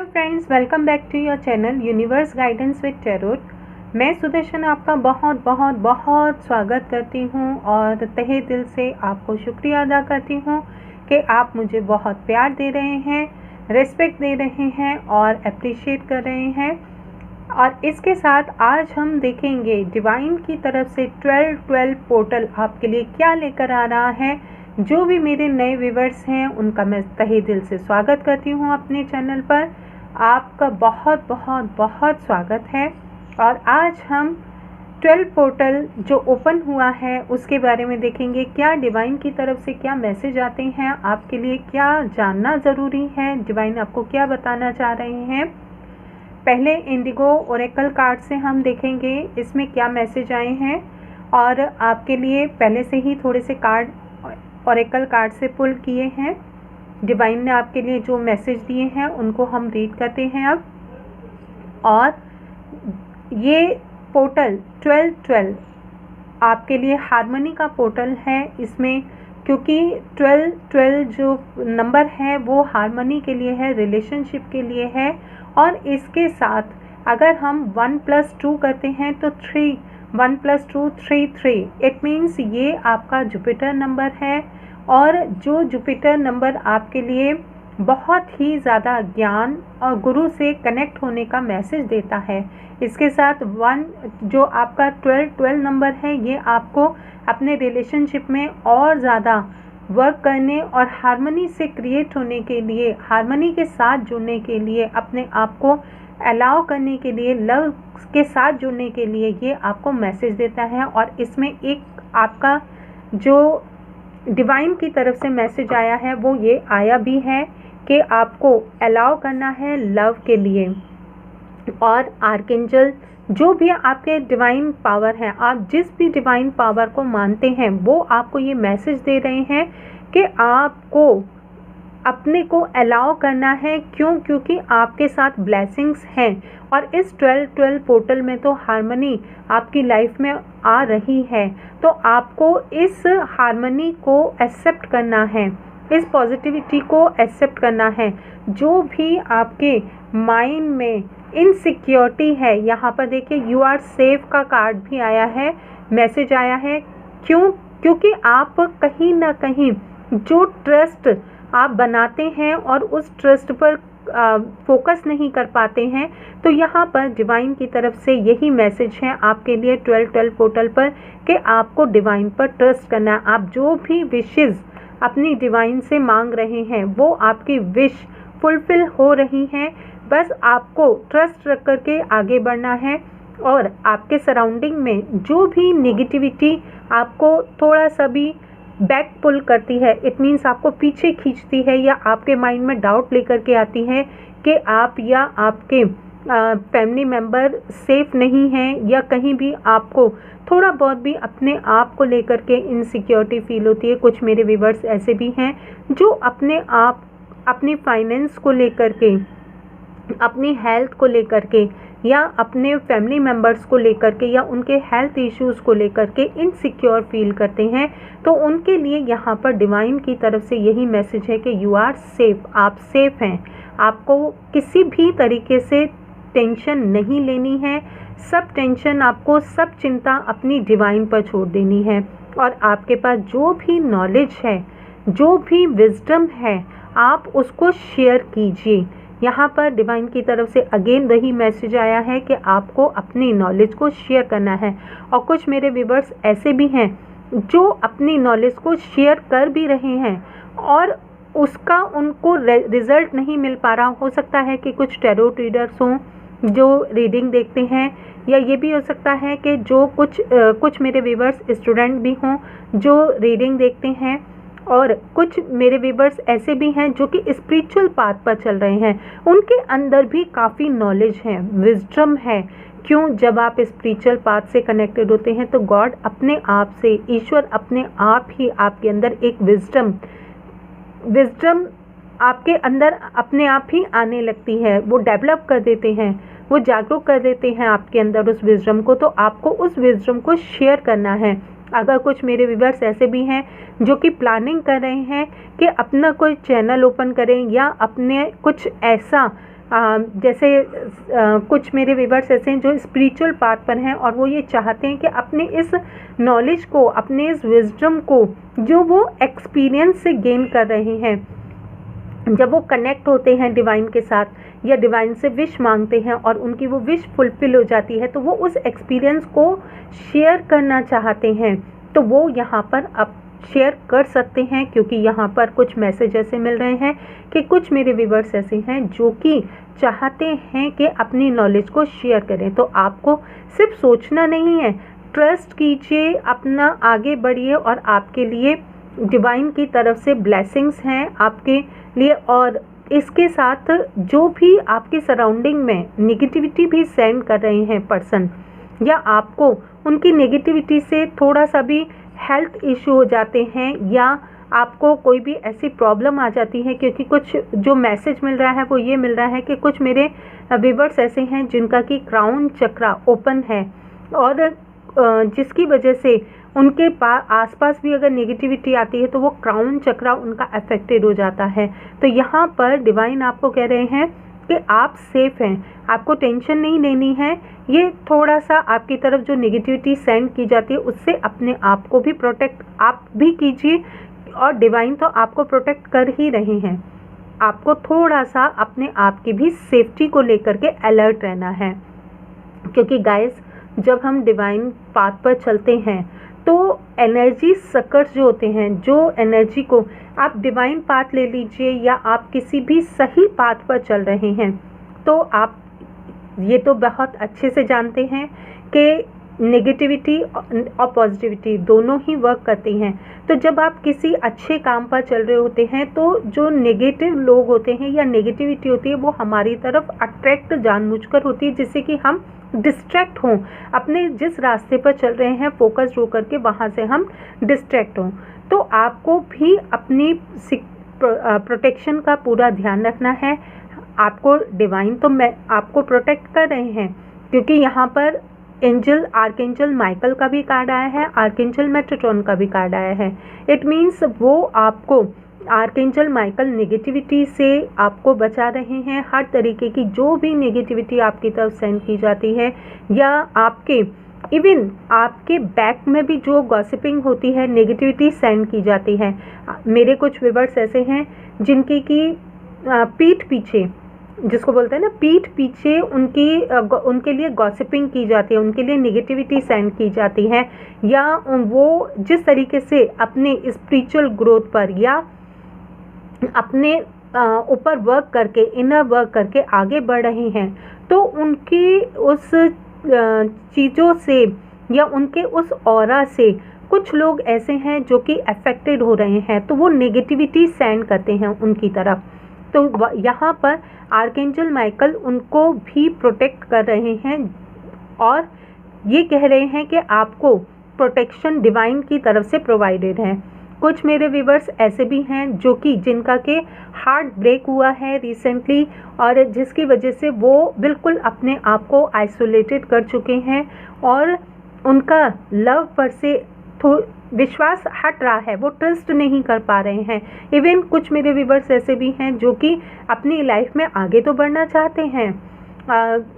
Friends, welcome back to your channel universe guidance with tarot. मैं सुदर्शन आपका बहुत बहुत बहुत स्वागत करती हूँ और तहे दिल से आपको शुक्रिया अदा करती हूँ कि आप मुझे बहुत प्यार दे रहे हैं, रिस्पेक्ट दे रहे हैं और अप्रिशिएट कर रहे हैं। और इसके साथ आज हम देखेंगे डिवाइन की तरफ से 12-12 पोर्टल आपके लिए क्या लेकर आ रहा है। जो भी मेरे नए व्यूवर्स हैं उनका मैं तहे दिल से स्वागत करती हूँ अपने चैनल पर। आपका बहुत बहुत बहुत स्वागत है। और आज हम 12 पोर्टल जो ओपन हुआ है उसके बारे में देखेंगे। क्या डिवाइन की तरफ से क्या मैसेज आते हैं आपके लिए, क्या जानना ज़रूरी है, डिवाइन आपको क्या बताना चाह रहे हैं। पहले इंडिगो ओरेकल कार्ड से हम देखेंगे इसमें क्या मैसेज आए हैं। और आपके लिए पहले से ही थोड़े से कार्ड ओरेकल कार्ड से पुल किए हैं। डिवाइन ने आपके लिए जो मैसेज दिए हैं उनको हम रीड करते हैं अब। और ये पोर्टल 12-12 आपके लिए हार्मनी का पोर्टल है। इसमें क्योंकि 12-12 जो नंबर है वो हार्मनी के लिए है, रिलेशनशिप के लिए है। और इसके साथ अगर हम 1+2 करते हैं तो 3, 1+2 3, इट मीन्स ये आपका जुपिटर नंबर है। और जो जुपिटर नंबर आपके लिए बहुत ही ज़्यादा ज्ञान और गुरु से कनेक्ट होने का मैसेज देता है। इसके साथ 1 जो आपका 12-12 नंबर है ये आपको अपने रिलेशनशिप में और ज़्यादा वर्क करने और हार्मनी से क्रिएट होने के लिए, हार्मनी के साथ जुड़ने के लिए, अपने आप को अलाउ करने के लिए, लव के साथ जुड़ने के लिए ये आपको मैसेज देता है। और इसमें एक आपका जो डिवाइन की तरफ से मैसेज आया है वो ये आया भी है कि आपको अलाउ करना है लव के लिए। और आर्कएंजल जो भी आपके डिवाइन पावर है, आप जिस भी डिवाइन पावर को मानते हैं वो आपको ये मैसेज दे रहे हैं कि आपको अपने को अलाउ करना है। क्योंकि आपके साथ ब्लेसिंग्स हैं। और इस 12-12 पोर्टल में तो हार्मनी आपकी लाइफ में आ रही है, तो आपको इस हार्मनी को एक्सेप्ट करना है, इस पॉजिटिविटी को एक्सेप्ट करना है। जो भी आपके माइंड में इनसिक्योरिटी है, यहाँ पर देखिए यू आर सेफ का कार्ड भी आया है, मैसेज आया है। क्योंकि आप कहीं ना कहीं जो ट्रस्ट आप बनाते हैं और उस ट्रस्ट पर फोकस नहीं कर पाते हैं, तो यहाँ पर डिवाइन की तरफ से यही मैसेज है आपके लिए 12-12 पोर्टल पर कि आपको डिवाइन पर ट्रस्ट करना है। आप जो भी विशेज़ अपनी डिवाइन से मांग रहे हैं वो आपकी विश फुलफिल हो रही हैं। बस आपको ट्रस्ट रख कर के आगे बढ़ना है। और आपके सराउंडिंग में जो भी नेगेटिविटी आपको थोड़ा सा भी बैक पुल करती है, इट मीन्स आपको पीछे खींचती है या आपके माइंड में डाउट लेकर के आती है कि आप या आपके फैमिली मेम्बर सेफ नहीं हैं, या कहीं भी आपको थोड़ा बहुत भी अपने आप को लेकर के इनसिक्योरिटी फील होती है। कुछ मेरे व्यूअर्स ऐसे भी हैं जो अपने आप, अपनी फाइनेंस को लेकर के, अपनी हेल्थ को लेकर के, या अपने फैमिली मेम्बर्स को लेकर के, या उनके हेल्थ इश्यूज़ को लेकर के इनसिक्योर फील करते हैं। तो उनके लिए यहाँ पर डिवाइन की तरफ से यही मैसेज है कि यू आर सेफ, आप सेफ हैं। आपको किसी भी तरीके से टेंशन नहीं लेनी है। सब टेंशन आपको, सब चिंता अपनी डिवाइन पर छोड़ देनी है। और आपके पास जो भी नॉलेज है, जो भी विजडम है, आप उसको शेयर कीजिए। यहाँ पर डिवाइन की तरफ से अगेन वही मैसेज आया है कि आपको अपनी नॉलेज को शेयर करना है। और कुछ मेरे व्यूअर्स ऐसे भी हैं जो अपनी नॉलेज को शेयर कर भी रहे हैं और उसका उनको रिजल्ट नहीं मिल पा रहा। हो सकता है कि कुछ टैरोट रीडर्स हों जो रीडिंग देखते हैं, या ये भी हो सकता है कि जो कुछ मेरे व्यूअर्स स्टूडेंट भी हों जो रीडिंग देखते हैं। और कुछ मेरे व्यूअर्स ऐसे भी हैं जो कि स्पिरिचुअल पाथ पर चल रहे हैं, उनके अंदर भी काफ़ी नॉलेज है, विजडम है। जब आप स्पिरिचुअल पाथ से कनेक्टेड होते हैं तो गॉड अपने आप से, ईश्वर अपने आप ही आपके अंदर एक विजडम आपके अंदर अपने आप ही आने लगती है। वो डेवलप कर देते हैं, वो जागरूक कर देते हैं आपके अंदर उस विजडम को। तो आपको उस विजडम को शेयर करना है। अगर कुछ मेरे व्यूअर्स ऐसे भी हैं जो कि प्लानिंग कर रहे हैं कि अपना कोई चैनल ओपन करें या अपने कुछ ऐसा जैसे कुछ मेरे व्यूअर्स ऐसे हैं जो स्पिरिचुअल पाथ पर हैं और वो ये चाहते हैं कि अपने इस नॉलेज को, अपने इस विजडम को जो वो एक्सपीरियंस से गेन कर रहे हैं, जब वो कनेक्ट होते हैं डिवाइन के साथ या डिवाइन से विश मांगते हैं और उनकी वो विश फुलफिल हो जाती है, तो वो उस एक्सपीरियंस को शेयर करना चाहते हैं, तो वो यहाँ पर अब शेयर कर सकते हैं। क्योंकि यहाँ पर कुछ मैसेज ऐसे मिल रहे हैं कि कुछ मेरे व्यूवर्स ऐसे हैं जो कि चाहते हैं कि अपनी नॉलेज को शेयर करें। तो आपको सिर्फ सोचना नहीं है, ट्रस्ट कीजिए, अपना आगे बढ़िए और आपके लिए डिवाइन की तरफ से ब्लेसिंग्स हैं आपके लिए। और इसके साथ जो भी आपके सराउंडिंग में नेगेटिविटी भी सेंड कर रहे हैं पर्सन, या आपको उनकी नेगेटिविटी से थोड़ा सा भी हेल्थ इशू हो जाते हैं, या आपको कोई भी ऐसी प्रॉब्लम आ जाती है, क्योंकि कुछ जो मैसेज मिल रहा है वो ये मिल रहा है कि कुछ मेरे व्यूअर्स ऐसे हैं जिनका कि क्राउन चक्रा ओपन है और जिसकी वजह से उनके आसपास भी अगर नेगेटिविटी आती है तो वो क्राउन चक्रा उनका अफेक्टेड हो जाता है। तो यहाँ पर डिवाइन आपको कह रहे हैं कि आप सेफ हैं, आपको टेंशन नहीं लेनी है। ये थोड़ा सा आपकी तरफ जो नेगेटिविटी सेंड की जाती है उससे अपने आप को भी प्रोटेक्ट आप भी कीजिए, और डिवाइन तो आपको प्रोटेक्ट कर ही रहे हैं। आपको थोड़ा सा अपने आप की भी सेफ्टी को लेकर के अलर्ट रहना है, क्योंकि गाइस जब हम डिवाइन पाथ पर चलते हैं तो एनर्जी सकर्स जो होते हैं, जो एनर्जी को आप डिवाइन पाथ ले लीजिए या आप किसी भी सही पाथ पर चल रहे हैं, तो आप ये तो बहुत अच्छे से जानते हैं कि नेगेटिविटी और पॉजिटिविटी दोनों ही वर्क करती हैं। तो जब आप किसी अच्छे काम पर चल रहे होते हैं तो जो नेगेटिव लोग होते हैं या नेगेटिविटी होती है वो हमारी तरफ अट्रैक्ट जानबूझकर होती है, जिससे कि हम डिस्ट्रैक्ट हों, अपने जिस रास्ते पर चल रहे हैं फोकस्ड होकर के वहाँ से हम डिस्ट्रैक्ट हों। तो आपको भी अपनी प्रोटेक्शन का पूरा ध्यान रखना है। आपको डिवाइन तो मैं आपको प्रोटेक्ट कर रहे हैं, क्योंकि यहाँ पर एंजल आर्कएंजल माइकल का भी कार्ड आया है, आर्कएंजल मेटाट्रॉन का भी कार्ड आया है। इट मीन्स वो आपको आर्कएंजल माइकल नेगेटिविटी से आपको बचा रहे हैं। हर तरीके की जो भी नेगेटिविटी आपकी तरफ सेंड की जाती है, या आपके इवन आपके बैक में भी जो गॉसिपिंग होती है, नेगेटिविटी सेंड की जाती है। मेरे कुछ व्यूअर्स ऐसे हैं जिनकी की पीठ पीछे, जिसको बोलते हैं ना पीठ पीछे, उनके लिए गॉसिपिंग की जाती है, उनके लिए नेगेटिविटी सेंड की जाती है, या वो जिस तरीके से अपने स्पिरिचुअल ग्रोथ पर या अपने ऊपर वर्क करके, इनर वर्क करके आगे बढ़ रहे हैं, तो उनकी उस चीज़ों से या उनके उस ऑरा से कुछ लोग ऐसे हैं जो कि अफेक्टेड हो रहे हैं, तो वो नेगेटिविटी सेंड करते हैं उनकी तरफ। तो यहाँ पर आर्कएंजल माइकल उनको भी प्रोटेक्ट कर रहे हैं और ये कह रहे हैं कि आपको प्रोटेक्शन डिवाइन की तरफ से प्रोवाइडेड है। कुछ मेरे व्यूवर्स ऐसे भी हैं जो कि जिनका के हार्ट ब्रेक हुआ है रिसेंटली, और जिसकी वजह से वो बिल्कुल अपने आप को आइसोलेटेड कर चुके हैं और उनका लव पर से विश्वास हट रहा है, वो ट्रस्ट नहीं कर पा रहे हैं। इवन कुछ मेरे व्यूवर्स ऐसे भी हैं जो कि अपनी लाइफ में आगे तो बढ़ना चाहते हैं,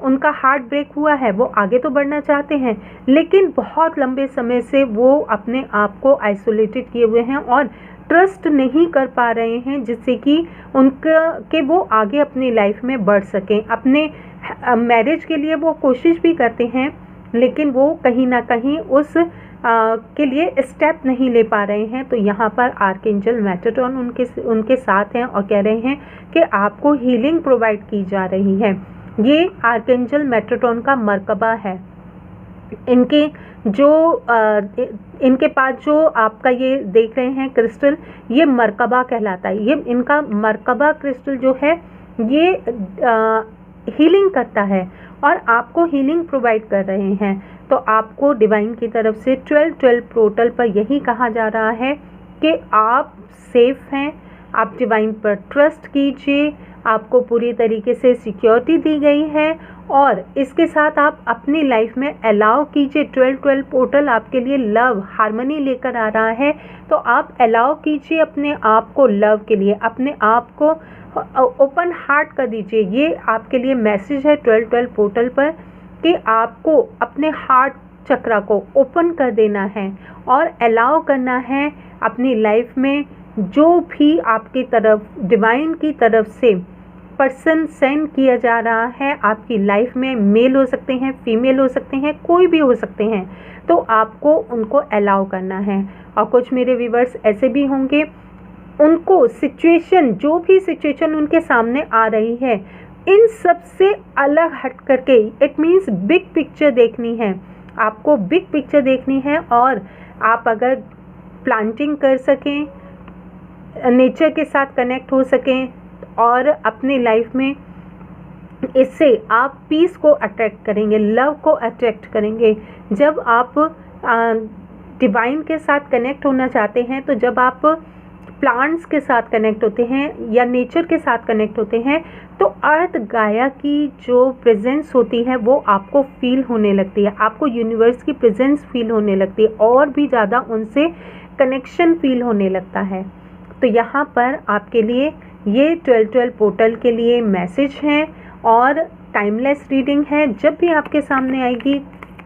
उनका हार्ट ब्रेक हुआ है, वो आगे तो बढ़ना चाहते हैं, लेकिन बहुत लंबे समय से वो अपने आप को आइसोलेटेड किए हुए हैं और ट्रस्ट नहीं कर पा रहे हैं, जिससे कि वो आगे अपनी लाइफ में बढ़ सकें। अपने मैरिज के लिए वो कोशिश भी करते हैं, लेकिन वो कहीं ना कहीं उस के लिए स्टेप नहीं ले पा रहे हैं। तो यहाँ पर आर्कएंजल मेटाट्रॉन उनके साथ हैं और कह रहे हैं कि आपको हीलिंग प्रोवाइड की जा रही है। ये आर्कएंजल मेटाट्रॉन का मर्कबा है। इनके पास जो आपका ये देख रहे हैं क्रिस्टल, ये मर्कबा कहलाता है। ये इनका मर्कबा क्रिस्टल जो है ये हीलिंग करता है और आपको हीलिंग प्रोवाइड कर रहे हैं। तो आपको डिवाइन की तरफ से 12-12 पोर्टल पर यही कहा जा रहा है कि आप सेफ हैं, आप डिवाइन पर ट्रस्ट कीजिए, आपको पूरी तरीके से सिक्योरिटी दी गई है और इसके साथ आप अपनी लाइफ में अलाउ कीजिए। 12-12 पोर्टल आपके लिए लव हार्मनी लेकर आ रहा है, तो आप अलाउ कीजिए अपने आप को लव के लिए, अपने आप को ओपन हार्ट कर दीजिए। ये आपके लिए मैसेज है 12-12 पोर्टल पर कि आपको अपने हार्ट चक्रा को ओपन कर देना है और अलाउ करना है अपनी लाइफ में जो भी आपकी तरफ डिवाइन की तरफ से पर्सन सेंड किया जा रहा है आपकी लाइफ में। मेल हो सकते हैं, फीमेल हो सकते हैं, कोई भी हो सकते हैं, तो आपको उनको अलाउ करना है। और कुछ मेरे व्यूवर्स ऐसे भी होंगे, उनको सिचुएशन, जो भी सिचुएशन उनके सामने आ रही है, इन सब से अलग हट करके, इट मीन्स बिग पिक्चर देखनी है, आपको बिग पिक्चर देखनी है। और आप अगर प्लांटिंग कर सकें, नेचर के साथ कनेक्ट हो सकें और अपनी लाइफ में इससे आप पीस को अट्रैक्ट करेंगे, लव को अट्रैक्ट करेंगे। जब आप डिवाइन के साथ कनेक्ट होना चाहते हैं, तो जब आप प्लांट्स के साथ कनेक्ट होते हैं या नेचर के साथ कनेक्ट होते हैं, तो अर्थ गाया की जो प्रेजेंस होती है वो आपको फील होने लगती है, आपको यूनिवर्स की प्रेजेंस फील होने लगती है और भी ज़्यादा उनसे कनेक्शन फील होने लगता है। तो यहाँ पर आपके लिए ये 12-12 पोर्टल के लिए मैसेज है और टाइमलेस रीडिंग है। जब भी आपके सामने आएगी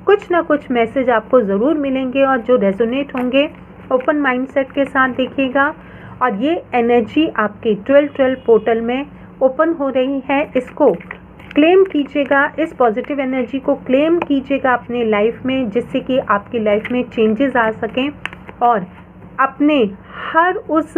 कुछ ना कुछ मैसेज आपको ज़रूर मिलेंगे और जो रेजोनेट होंगे ओपन माइंडसेट के साथ देखिएगा। और ये एनर्जी आपके 12-12 पोर्टल में ओपन हो रही है, इसको क्लेम कीजिएगा, इस पॉजिटिव एनर्जी को क्लेम कीजिएगा अपने लाइफ में, जिससे कि आपकी लाइफ में चेंजेस आ सकें और अपने हर उस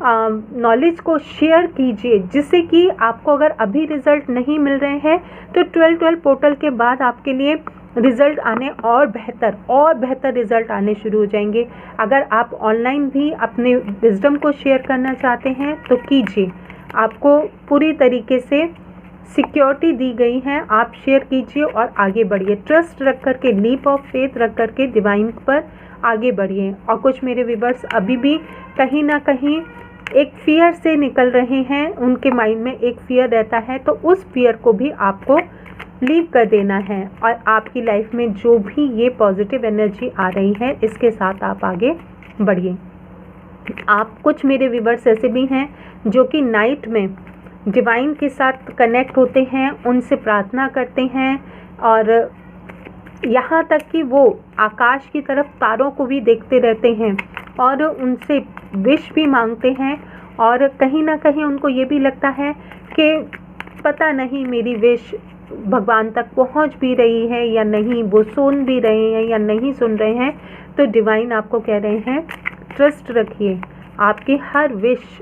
नॉलेज को शेयर कीजिए, जिससे कि आपको अगर अभी रिज़ल्ट नहीं मिल रहे हैं तो 12-12 पोर्टल के बाद आपके लिए रिज़ल्ट आने और बेहतर रिज़ल्ट आने शुरू हो जाएंगे। अगर आप ऑनलाइन भी अपने विजडम को शेयर करना चाहते हैं तो कीजिए, आपको पूरी तरीके से सिक्योरिटी दी गई है, आप शेयर कीजिए और आगे बढ़िए। ट्रस्ट रख करके, लीप ऑफ फेथ रख करके डिवाइन पर आगे बढ़िए। और कुछ मेरे व्यूअर्स अभी भी कहीं ना कहीं एक फियर से निकल रहे हैं, उनके माइंड में एक फियर रहता है, तो उस फियर को भी आपको लीव कर देना है और आपकी लाइफ में जो भी ये पॉजिटिव एनर्जी आ रही है इसके साथ आप आगे बढ़िए। आप कुछ मेरे व्यूअर्स ऐसे भी हैं जो कि नाइट में डिवाइन के साथ कनेक्ट होते हैं, उनसे प्रार्थना करते हैं और यहाँ तक कि वो आकाश की तरफ तारों को भी देखते रहते हैं और उनसे विश भी मांगते हैं। और कहीं ना कहीं उनको ये भी लगता है कि पता नहीं मेरी विश भगवान तक पहुंच भी रही है या नहीं, वो सुन भी रहे हैं या नहीं सुन रहे हैं। तो डिवाइन आपको कह रहे हैं ट्रस्ट रखिए, आपकी हर विश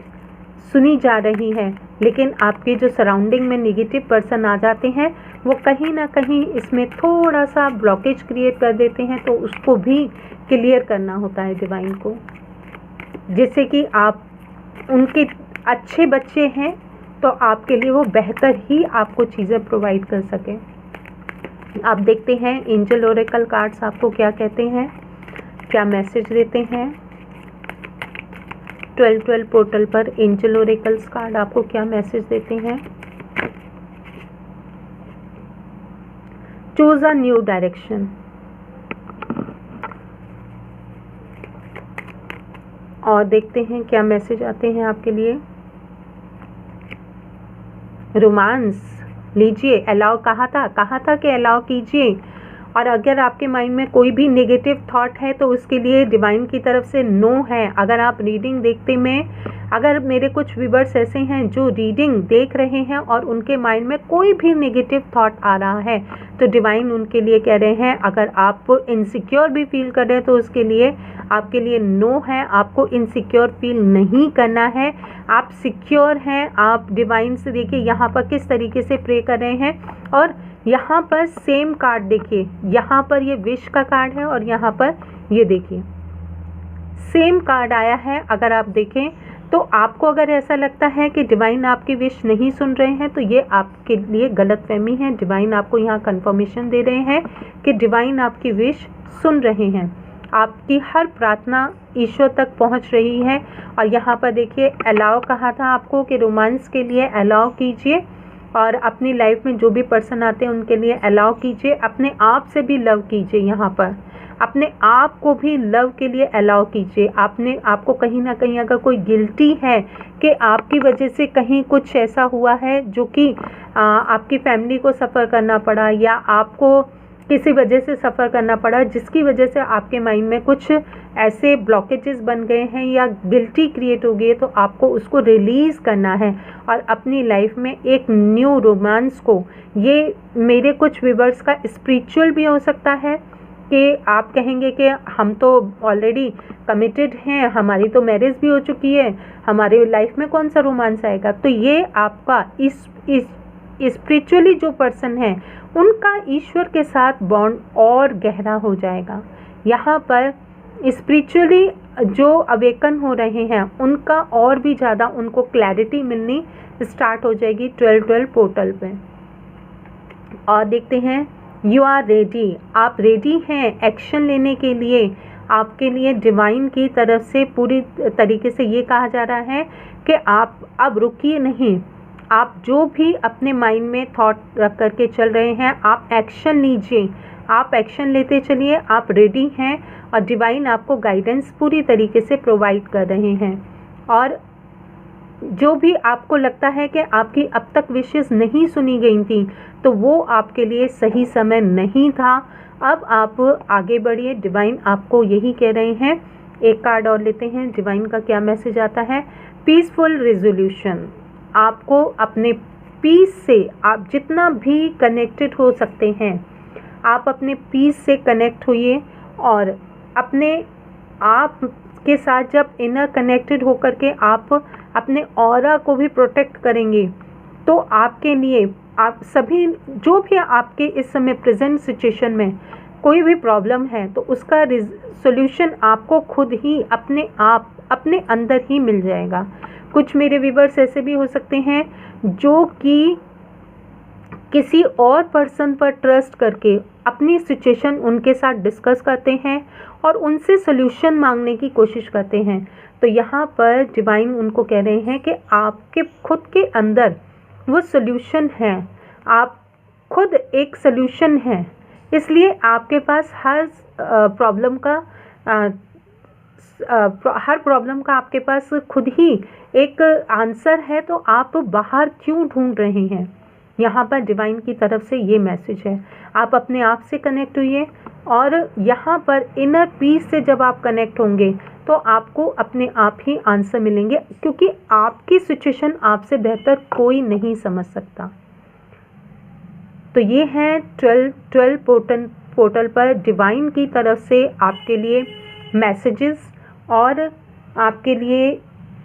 सुनी जा रही है। लेकिन आपके जो सराउंडिंग में नेगेटिव पर्सन आ जाते हैं, वो कहीं ना कहीं इसमें थोड़ा सा ब्लॉकेज क्रिएट कर देते हैं, तो उसको भी क्लियर करना होता है डिवाइन को, जिससे कि आप उनके अच्छे बच्चे हैं तो आपके लिए वो बेहतर ही आपको चीज़ें प्रोवाइड कर सकें। आप देखते हैं एंजल ओरेकल कार्ड्स आपको क्या कहते हैं, क्या मैसेज देते हैं। 12-12 पोर्टल पर एंजल ओरेकल्स कार्ड आपको क्या मैसेज देते हैं। Choose a new direction. और देखते हैं क्या मैसेज आते हैं आपके लिए। रोमांस लीजिए, अलाउ कहा था कि अलाउ कीजिए। और अगर आपके माइंड में कोई भी नेगेटिव थॉट है तो उसके लिए डिवाइन की तरफ से नो है। अगर आप रीडिंग देखते में, अगर मेरे कुछ व्यूअर्स ऐसे हैं जो रीडिंग देख रहे हैं और उनके माइंड में कोई भी नेगेटिव थॉट आ रहा है, तो डिवाइन उनके लिए कह रहे हैं अगर आप इनसिक्योर भी फील कर रहे हैं तो उसके लिए आपके लिए नो है। आपको इनसिक्योर फील नहीं करना है, आप सिक्योर हैं। आप डिवाइन से देखिए यहाँ पर किस तरीके से प्रे कर रहे हैं। और यहाँ पर सेम कार्ड देखिए, यहाँ पर ये विश का कार्ड है और यहाँ पर ये देखिए सेम कार्ड आया है। अगर आप देखें तो आपको अगर ऐसा लगता है कि डिवाइन आपकी विश नहीं सुन रहे हैं, तो ये आपके लिए गलतफहमी है। डिवाइन आपको यहाँ कंफर्मेशन दे रहे हैं कि डिवाइन आपकी विश सुन रहे हैं, आपकी हर प्रार्थना ईश्वर तक पहुँच रही है। और यहाँ पर देखिए अलाउ कहा था आपको कि रोमांस के लिए अलाउ कीजिए, और अपनी लाइफ में जो भी पर्सन आते हैं उनके लिए अलाउ कीजिए। अपने आप से भी लव कीजिए, यहाँ पर अपने आप को भी लव के लिए अलाउ कीजिए। आपको कहीं ना कहीं अगर कोई गिल्टी है कि आपकी वजह से कहीं कुछ ऐसा हुआ है जो कि आपकी फैमिली को सफ़र करना पड़ा, या आपको किसी वजह से सफ़र करना पड़ा जिसकी वजह से आपके माइंड में कुछ ऐसे ब्लॉकेजेस बन गए हैं या गिल्टी क्रिएट हो गई है, तो आपको उसको रिलीज़ करना है और अपनी लाइफ में एक न्यू रोमांस को, ये मेरे कुछ व्यूअर्स का स्पिरिचुअल भी हो सकता है कि आप कहेंगे कि हम तो ऑलरेडी कमिटेड हैं, हमारी तो मैरिज भी हो चुकी है, हमारे लाइफ में कौन सा रोमांस आएगा। तो ये आपका इस स्पिरिचुअली जो पर्सन है उनका ईश्वर के साथ बॉन्ड और गहरा हो जाएगा। यहाँ पर स्पिरिचुअली जो अवेकन हो रहे हैं उनका और भी ज़्यादा उनको क्लैरिटी मिलनी स्टार्ट हो जाएगी 12-12 पोर्टल पे। और देखते हैं, यू आर रेडी, आप रेडी हैं एक्शन लेने के लिए। आपके लिए डिवाइन की तरफ से पूरी तरीके से ये कहा जा रहा है कि आप अब रुकिए नहीं, आप जो भी अपने माइंड में थॉट रख करके चल रहे हैं आप एक्शन लीजिए, आप एक्शन लेते चलिए, आप रेडी हैं और डिवाइन आपको गाइडेंस पूरी तरीके से प्रोवाइड कर रहे हैं। और जो भी आपको लगता है कि आपकी अब तक विशेस नहीं सुनी गई थी तो वो आपके लिए सही समय नहीं था, अब आप आगे बढ़िए। डिवाइन आपको यही कह रहे हैं। एक कार्ड और लेते हैं, डिवाइन का क्या मैसेज आता है। पीसफुल रेजोल्यूशन, आपको अपने पीस से आप जितना भी कनेक्टेड हो सकते हैं आप अपने पीस से कनेक्ट होइए और अपने आप के साथ जब इनर कनेक्टेड होकर के आप अपने ऑरा को भी प्रोटेक्ट करेंगे तो आपके लिए आप सभी जो भी आपके इस समय प्रेजेंट सिचुएशन में कोई भी प्रॉब्लम है तो उसका सॉल्यूशन आपको खुद ही अपने आप अपने अंदर ही मिल जाएगा। कुछ मेरे व्यूअर्स ऐसे भी हो सकते हैं जो कि किसी और पर्सन पर ट्रस्ट करके अपनी सिचुएशन उनके साथ डिस्कस करते हैं और उनसे सॉल्यूशन मांगने की कोशिश करते हैं। तो यहाँ पर डिवाइन उनको कह रहे हैं कि आपके खुद के अंदर वो सॉल्यूशन है, आप खुद एक सॉल्यूशन हैं, इसलिए आपके पास हर प्रॉब्लम का आपके पास खुद ही एक आंसर है, तो आप बाहर क्यों ढूंढ रहे हैं। यहाँ पर डिवाइन की तरफ से ये मैसेज है, आप अपने आप से कनेक्ट हुइए और यहाँ पर इनर पीस से जब आप कनेक्ट होंगे तो आपको अपने आप ही आंसर मिलेंगे, क्योंकि आपकी सिचुएशन आपसे बेहतर कोई नहीं समझ सकता। तो ये है 12 पोर्टल पर डिवाइन की तरफ से आपके लिए मैसेजेस और आपके लिए